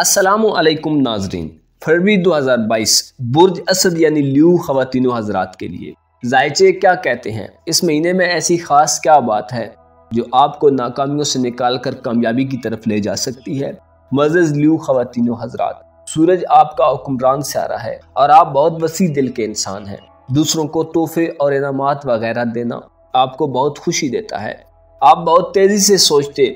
अस्सलामु अलैकुम नाजरीन। फरवरी 2022 बुर्ज असद यानी ल्यू ख़वातीन व हज़रात के लिए ज़ायचे क्या कहते हैं। इस महीने में ऐसी ख़ास क्या बात है जो आपको नाकामियों से निकाल कर कामयाबी की तरफ ले जा सकती है। मज़ज़ ल्यू ख़वातीन व हज़रात, सूरज आपका हुक्मरान सियारा है और आप बहुत वसी दिल के इंसान हैं। दूसरों को तोहफे और इनामात वगैरह देना आपको बहुत खुशी देता है। आप बहुत तेज़ी से सोचते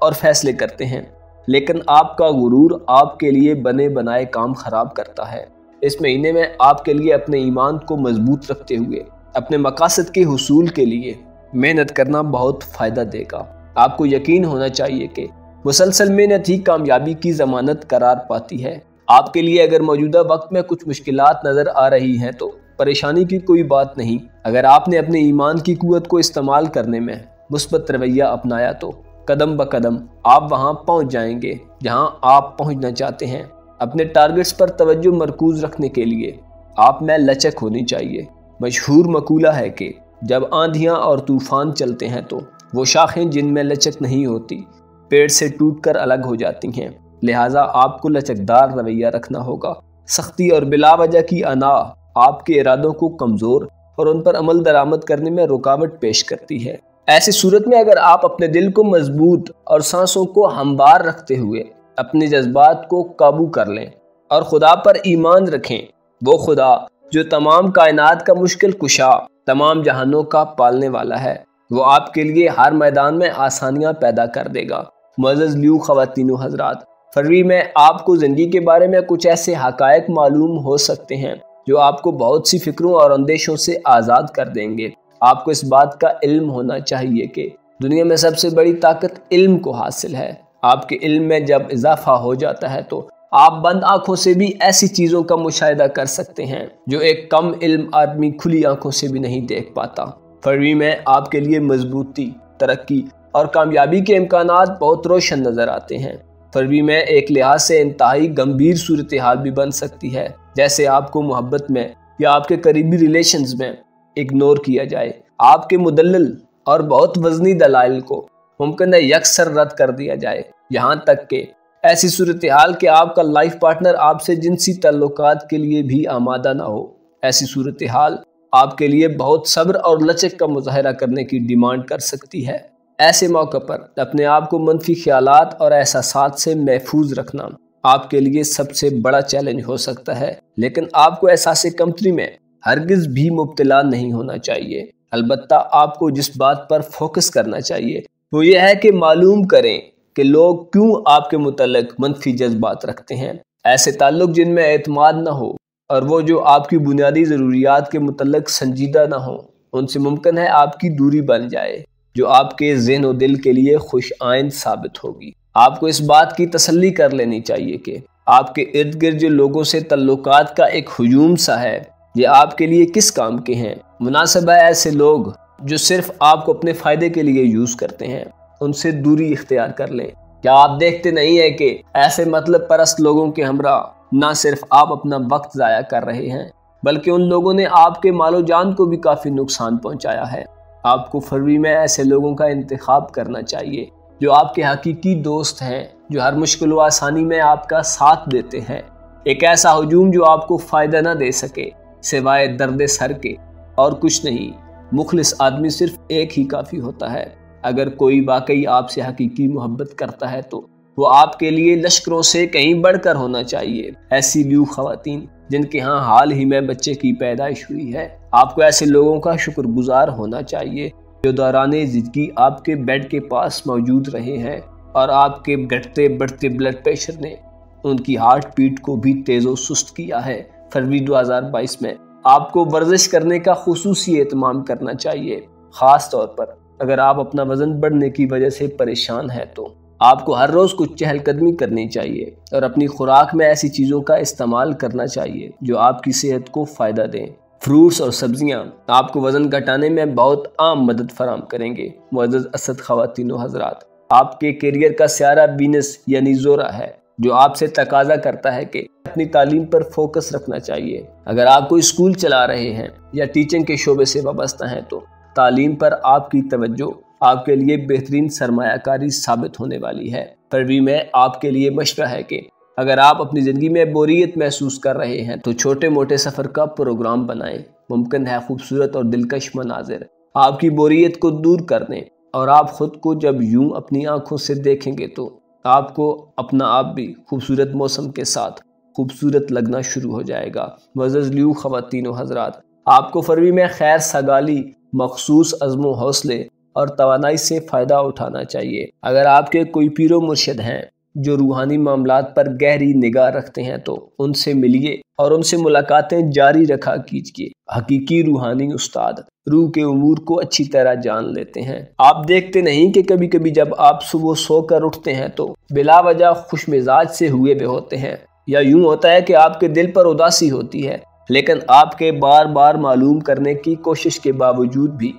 और फैसले करते हैं, लेकिन आपका गुरूर आपके लिए बने बनाए काम खराब करता है। इस महीने में आपके लिए अपने ईमान को मजबूत रखते हुए अपने मकासद के हुसूल के लिए मेहनत करना बहुत फ़ायदा देगा। आपको यकीन होना चाहिए कि मुसलसल मेहनत ही कामयाबी की ज़मानत करार पाती है। आपके लिए अगर मौजूदा वक्त में कुछ मुश्किलात नज़र आ रही हैं तो परेशानी की कोई बात नहीं। अगर आपने अपने ईमान की कुव्वत को इस्तेमाल करने में मुस्बत रवैया अपनाया तो कदम ब कदम आप वहां पहुंच जाएंगे जहां आप पहुंचना चाहते हैं। अपने टारगेट्स पर तवज्जो मरकूज रखने के लिए आप में लचक होनी चाहिए। मशहूर मकूला है कि जब आंधियां और तूफान चलते हैं तो वो शाखें जिनमें लचक नहीं होती पेड़ से टूटकर अलग हो जाती हैं। लिहाजा आपको लचकदार रवैया रखना होगा। सख्ती और बिलावजह की अना आपके इरादों को कमज़ोर और उन पर अमल दरामद करने में रुकावट पेश करती है। ऐसी सूरत में अगर आप अपने दिल को मजबूत और सांसों को हमवार रखते हुए अपने जज्बात को काबू कर लें और खुदा पर ईमान रखें, वो खुदा जो तमाम कायनात का मुश्किल कुशा, तमाम जहानों का पालने वाला है, वो आपके लिए हर मैदान में आसानियां पैदा कर देगा। मुअज़्ज़ज़ ल्यू ख़वातीन व हज़रात, फरवरी में आपको ज़िंदगी के बारे में कुछ ऐसे हक़ाइक़ मालूम हो सकते हैं जो आपको बहुत सी फिक्रों और अंदेशों से आज़ाद कर देंगे। आपको इस बात का इल्म होना चाहिए कि दुनिया में सबसे बड़ी ताकत इल्म को हासिल है। आपके इल्म में जब इजाफा हो जाता है तो आप बंद आंखों से भी ऐसी चीज़ों का मुशाहिदा कर सकते हैं जो एक कम इल्म आदमी खुली आंखों से भी नहीं देख पाता। फरवरी में आपके लिए मजबूती, तरक्की और कामयाबी के इम्कानात बहुत रोशन नज़र आते हैं। फरवरी में एक लिहाज से इंतहाई गंभीर सूरत हाल भी बन सकती है, जैसे आपको मोहब्बत में या आपके करीबी रिलेशंस में इग्नोर किया जाए। आपके मुदल्लल और बहुत वजनी दलाइल को मुमकिन है यकसर रद्द कर दिया जाए, यहाँ तक कि ऐसी सूरत हाल कि आपका लाइफ पार्टनर आपसे जिनसी ताल्लुकात के लिए भी आमादा ना हो। ऐसी सूरत हाल आपके लिए बहुत सब्र और लचक का मुजाहरा करने की डिमांड कर सकती है। ऐसे मौके पर अपने आप को मनफी ख्यालात और एहसासात से महफूज रखना आपके लिए सबसे बड़ा चैलेंज हो सकता है, लेकिन आपको एहसास कमतरी में हरगिज भी मुब्तला नहीं होना चाहिए। अलबत्ता आपको जिस बात पर फोकस करना चाहिए वो ये है कि मालूम करें कि लोग क्यों आपके मुतल्लिक मनफी जज्बात रखते हैं। ऐसे ताल्लुक जिनमें एतमाद ना हो और वो जो आपकी बुनियादी ज़रूरियात के मुतल्लिक संजीदा ना हो, उनसे मुमकिन है आपकी दूरी बन जाए, जो आपके ज़हन और दिल के लिए खुश आइंद साबित होगी। आपको इस बात की तसल्ली कर लेनी चाहिए कि आपके इर्द गिर्द जो लोगों से तल्लुकात का एक हुजूम सा है, ये आपके लिए किस काम के हैं। मुनासिब है ऐसे लोग जो सिर्फ आपको अपने फ़ायदे के लिए यूज़ करते हैं, उनसे दूरी इख्तियार कर लें। क्या आप देखते नहीं है कि ऐसे मतलब परस्त लोगों के हमरा ना सिर्फ आप अपना वक्त ज़ाया कर रहे हैं, बल्कि उन लोगों ने आपके मालो जान को भी काफ़ी नुकसान पहुँचाया है। आपको फरवरी में ऐसे लोगों का इंतखाब करना चाहिए जो आपके हकीकी दोस्त हैं, जो हर मुश्किल व आसानी में आपका साथ देते हैं। एक ऐसा हुजूम जो आपको फ़ायदा ना दे सके सिवाय दर्द सर के और कुछ नहीं। मुखलिस आदमी सिर्फ एक ही काफ़ी होता है। अगर कोई वाकई आपसे हकीकी मोहब्बत करता है तो वो आपके लिए लश्करों से कहीं बढ़कर होना चाहिए। ऐसी ल्यू ख़वातीन जिनके यहाँ हाल ही में बच्चे की पैदाइश हुई है, आपको ऐसे लोगों का शुक्रगुजार होना चाहिए जो दौरान ज़िंदगी आपके बेड के पास मौजूद रहे हैं और आपके घटते बढ़ते ब्लड प्रेशर ने उनकी हार्ट बीट को भी तेज़ व सुस्त किया है। फरवरी 2022 में आपको वर्जिश करने का खुसूसी एहतमाम करना चाहिए। ख़ास तौर पर अगर आप अपना वज़न बढ़ने की वजह से परेशान हैं तो आपको हर रोज़ कुछ चहलकदमी करनी चाहिए और अपनी खुराक में ऐसी चीज़ों का इस्तेमाल करना चाहिए जो आपकी सेहत को फ़ायदा दें। फ्रूट्स और सब्जियां आपको वज़न घटाने में बहुत आम मदद फराम करेंगे। मुअज़्ज़ज़ असद ख़वातीन व हज़रात, आपके करियर का सियारा वीनस यानी ज़ोरा है जो आपसे तकाजा करता है कि अपनी तालीम पर फोकस रखना चाहिए। अगर आप कोई स्कूल चला रहे हैं या टीचिंग के शोबे से वाबस्ता हैं तो तालीम पर आपकी तवज्जो आपके लिए बेहतरीन सरमायाकारी साबित होने वाली है। फरवरी में आपके लिए मशवरा है कि اگر آپ اپنی زندگی میں بوریت محسوس کر رہے ہیں تو چھوٹے موٹے سفر کا پروگرام بنائیں۔ ممکن ہے خوبصورت اور دلکش مناظر آپ کی بوریت کو دور کر دیں، اور آپ خود کو جب یوں اپنی آنکھوں سے دیکھیں گے تو آپ کو اپنا آپ بھی خوبصورت موسم کے ساتھ خوبصورت لگنا شروع ہو جائے گا۔ معزز لیو خواتین و حضرات، آپ کو فروری میں خیر سگالی، مخصوص عزم و حوصلے اور توانائی سے فائدہ اٹھانا چاہیے۔ اگر آپ کے کوئی پیر و مرشد ہیں جو روحانی معاملات پر گہری نگاہ رکھتے ہیں تو ان سے ملیے اور ان سے ملاقاتیں جاری رکھا کیجیے۔ حقیقی روحانی استاد روح کے امور کو اچھی طرح جان لیتے ہیں۔ آپ دیکھتے نہیں کہ کبھی کبھی جب آپ صبح سو کر اٹھتے ہیں تو بلا وجہ خوش مزاج سے ہوئے بے ہوتے ہیں، یا یوں ہوتا ہے کہ آپ کے دل پر اداسی ہوتی ہے، لیکن آپ کے بار بار معلوم کرنے کی کوشش کے باوجود بھی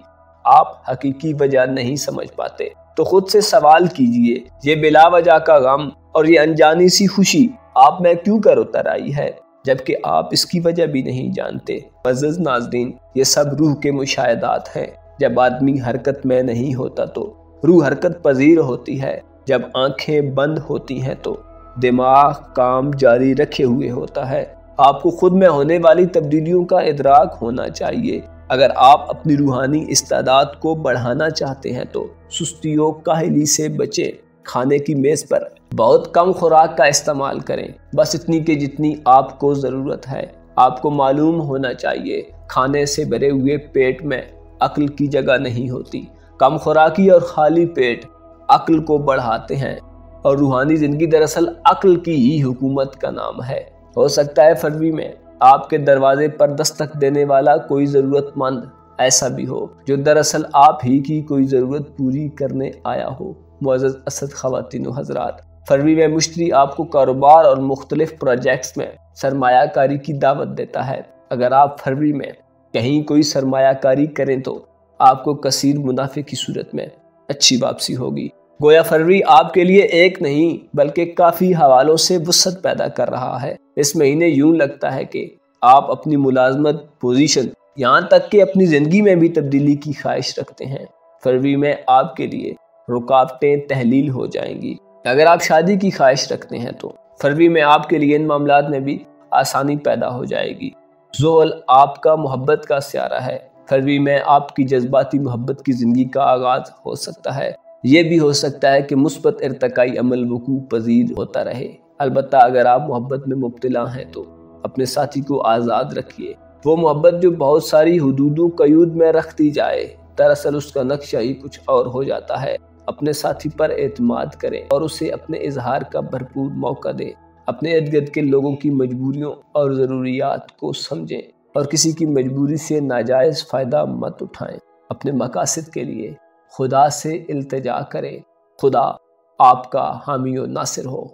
آپ حقیقی وجہ نہیں سمجھ پاتے، تو خود سے سوال کیجئے، یہ بلا وجہ کا غم اور یہ انجانی سی خوشی آپ میں کیوں کر اتر آئی ہے، جبکہ آپ اس کی وجہ بھی نہیں جانتے۔ معزز ناظرین، یہ سب روح کے مشاہدات ہیں۔ جب آدمی حرکت میں نہیں ہوتا تو روح حرکت پذیر ہوتی ہے۔ جب آنکھیں بند ہوتی ہیں تو دماغ کام جاری رکھے ہوئے ہوتا ہے۔ آپ کو خود میں ہونے والی تبدیلیوں کا ادراک ہونا چاہیے۔ اگر آپ اپنی روحانی استعداد کو بڑھانا چاہتے ہیں تو سستی و کاہلی سے بچیں۔ کھانے کی میز پر بہت کم خوراک کا استعمال کریں، بس اتنی کہ جتنی آپ کو ضرورت ہے۔ آپ کو معلوم ہونا چاہیے، کھانے سے بھرے ہوئے پیٹ میں عقل کی جگہ نہیں ہوتی۔ کم خوراکی اور خالی پیٹ عقل کو بڑھاتے ہیں، اور روحانی زندگی دراصل عقل کی ہی حکومت کا نام ہے۔ ہو سکتا ہے فروری میں آپ کے دروازے پر دستک دینے والا کوئی ضرورت مند ایسا بھی ہو جو دراصل آپ ہی کی کوئی ضرورت پوری کرنے آیا ہو۔ معزز اسد خواتین و حضرات، فروری میں مشتری آپ کو کاروبار اور مختلف پروجیکٹس میں سرمایہ کاری کی دعوت دیتا ہے۔ اگر آپ فروری میں کہیں کوئی سرمایہ کاری کریں تو آپ کو کثیر منافع کی صورت میں اچھی واپسی ہوگی۔ گویا فروری آپ کے لیے ایک نہیں بلکہ کافی حوالوں سے وسعت پیدا کر رہا ہے۔ اس مہینے یوں لگتا ہے کہ آپ اپنی ملازمت، پوزیشن، یہاں تک کہ اپنی زندگی میں بھی تبدیلی کی خواہش رکھتے ہیں۔ فروری میں آپ کے لیے رکاوٹیں تحلیل ہو جائیں گی۔ اگر آپ شادی کی خواہش رکھتے ہیں تو فروری میں آپ کے لیے ان معاملات میں بھی آسانی پیدا ہو جائے گی۔ زحل آپ کا محبت کا سیارہ ہے۔ فروری میں آپ کی جذباتی محبت کی زندگی کا آغاز ہو سکتا ہے۔ یہ بھی ہو سکتا ہے کہ مثبت ارتقائی عمل وقوع پذیر ہوتا رہے۔ البتہ اگر آپ محبت میں مبتلا ہیں تو اپنے ساتھی کو آزاد رکھیے۔ وہ محبت جو بہت ساری حدود و قیود میں رکھتی جائے، دراصل اس کا نقشہ ہی کچھ اور ہو جاتا ہے۔ اپنے ساتھی پر اعتماد کریں اور اسے اپنے اظہار کا بھرپور موقع دیں۔ اپنے ارد گرد کے لوگوں کی مجبوریوں اور ضروریات کو سمجھیں اور کسی کی مجبوری سے ناجائز فائدہ مت اٹھائیں۔ اپنے مقاصد کے لیے خدا سے التجا کریں۔ خدا آپ کا حامی و ناصر ہو۔